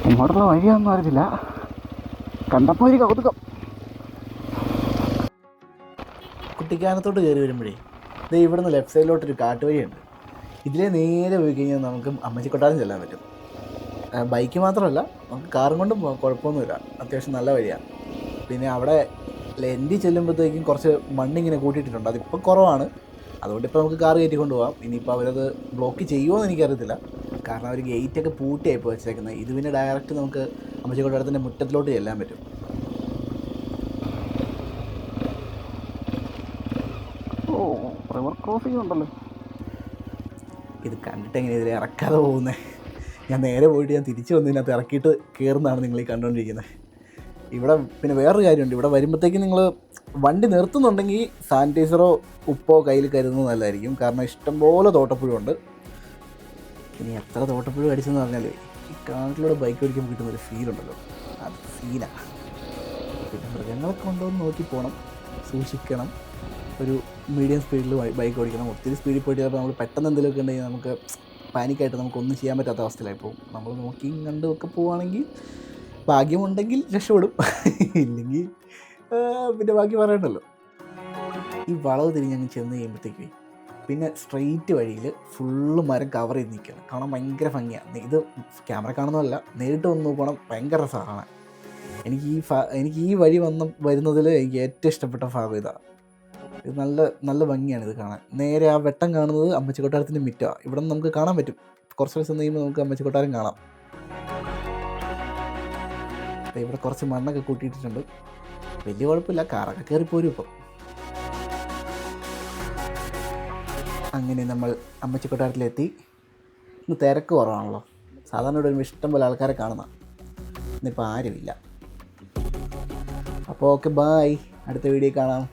ഇങ്ങോട്ടുള്ള വഴിയൊന്നും അറിയില്ല, കണ്ടപ്പോൾ ഒരു കൗതുകം. കുട്ടിക്കാനത്തോട്ട് കയറി വരുമ്പോഴേ ഇത് ഇവിടുന്ന് ലെഫ്റ്റ് സൈഡിലോട്ടൊരു കാട്ടുവഴിയുണ്ട്. ഇതിലേ നേരെ പോയി കഴിഞ്ഞാൽ നമുക്ക് അമ്മച്ചിക്കൊട്ടാരം ചെല്ലാൻ പറ്റും. ബൈക്ക് മാത്രമല്ല, നമുക്ക് കാറും കൊണ്ടും പോകാം, കുഴപ്പമൊന്നുമില്ല. അത്യാവശ്യം നല്ല വഴിയാണ്. പിന്നെ അവിടെ ലെൻഡി ചെല്ലുമ്പോഴത്തേക്കും കുറച്ച് മണ്ണിങ്ങനെ കൂട്ടിയിട്ടുണ്ട്, അതിപ്പോൾ കുറവാണ്. അതുകൊണ്ട് ഇപ്പോൾ നമുക്ക് കാർ കയറ്റിക്കൊണ്ട് പോകാം. ഇനിയിപ്പോൾ അവരത് ബ്ലോക്ക് ചെയ്യുമോ എന്ന് എനിക്കറിയത്തില്ല, കാരണം അവർ ഗേറ്റൊക്കെ പൂട്ടിയായിപ്പോൾ വെച്ചേക്കുന്നത്. ഇത് പിന്നെ ഡയറക്റ്റ് നമുക്ക് അമ്മച്ചിക്കൊട്ടാരത്തിൻ്റെ മുറ്റത്തിലോട്ട് ചെല്ലാൻ പറ്റും. റിവർ ക്രോസിംഗ് ഉണ്ടല്ലോ. ഇത് കണ്ടിട്ട് എങ്ങനെ ഇതിൽ ഇറക്കാതെ പോകുന്നത്? ഞാൻ നേരെ പോയിട്ട് ഞാൻ തിരിച്ചു വന്നതിനകത്ത് ഇറക്കിയിട്ട് കയറുന്നതാണ് നിങ്ങൾ ഈ കണ്ടുകൊണ്ടിരിക്കുന്നത്. ഇവിടെ പിന്നെ വേറൊരു കാര്യമുണ്ട്, ഇവിടെ വരുമ്പോഴത്തേക്കും നിങ്ങൾ വണ്ടി നിർത്തുന്നുണ്ടെങ്കിൽ സാനിറ്റൈസറോ ഉപ്പോ കയ്യിൽ കരുതുന്നത് നല്ലതായിരിക്കും. കാരണം ഇഷ്ടംപോലെ തോട്ടപ്പുഴുണ്ട്. ഇനി എത്ര തോട്ടപ്പുഴ അടിച്ചെന്ന് പറഞ്ഞാൽ ഈ കാട്ടിലൂടെ ബൈക്ക് ഓടിക്കുമ്പോൾ കിട്ടുന്നൊരു ഫീലുണ്ടല്ലോ, അത് ഫീലാണ്. പിന്നെ മൃഗങ്ങളൊക്കെ ഉണ്ടോ എന്ന് നോക്കി പോകണം, സൂക്ഷിക്കണം. ഒരു മീഡിയം സ്പീഡിൽ ബൈക്ക് ഓടിക്കണം. ഒത്തിരി സ്പീഡിൽ പോയിട്ട് ചിലപ്പോൾ നമ്മൾ പെട്ടെന്ന് എന്തെങ്കിലുമൊക്കെ ഉണ്ടെങ്കിൽ നമുക്ക് പാനിക്കായിട്ട് നമുക്കൊന്നും ചെയ്യാൻ പറ്റാത്ത അവസ്ഥയിലായി പോകും. നമ്മൾ നോക്കിയും കണ്ടുമൊക്കെ പോവുകയാണെങ്കിൽ ഭാഗ്യമുണ്ടെങ്കിൽ രക്ഷപ്പെടും, ഇല്ലെങ്കിൽ പിന്നെ ബാക്കി പറയണ്ടല്ലോ. ഈ വളവ് തിരിഞ്ഞങ്ങ് ചെന്ന് കഴിയുമ്പോഴത്തേക്ക് പിന്നെ സ്ട്രെയിറ്റ് വഴിയിൽ ഫുള്ള് മരം കവർ ചെയ്ത് നിൽക്കുകയാണ്. കാണാൻ ഭയങ്കര ഭംഗിയാണ്. ഇത് ക്യാമറ കാണുന്നതല്ല, നേരിട്ട് വന്ന് നോക്കണം, ഭയങ്കര രസമാണ്. എനിക്ക് ഈ വഴി വരുന്നതിൽ എനിക്ക് ഏറ്റവും ഇഷ്ടപ്പെട്ട ഭാഗം ഇതാണ്. ഇത് നല്ല ഭംഗിയാണ് ഇത് കാണാൻ. നേരെ ആ വെട്ടം കാണുന്നത് അമ്മച്ചിക്കൊട്ടാരത്തിൻ്റെ മിറ്റമാണ്. ഇവിടെ നിന്ന് നമുക്ക് കാണാൻ പറ്റും. കുറച്ച് ദിവസം കഴിയുമ്പോൾ നമുക്ക് അമ്മച്ചിക്കൊട്ടാരം കാണാം. ഇവിടെ കുറച്ച് മണ്ണൊക്കെ കൂട്ടിയിട്ടിട്ടുണ്ട്, വലിയ കുഴപ്പമില്ല, കാറൊക്കെ കയറിപ്പോരും ഇപ്പം. അങ്ങനെ നമ്മൾ അമ്മച്ചിക്കൊട്ടാരത്തിലെത്തി. ഇന്ന് തിരക്ക് കുറവാണല്ലോ, സാധാരണ ഇവിടെ വരുമ്പോൾ ഇഷ്ടം പോലെ ആൾക്കാരെ കാണുന്ന, ഇന്നിപ്പോൾ ആരുമില്ല. അപ്പോൾ ഓക്കെ, ബായ്, അടുത്ത വീഡിയോ കാണാം.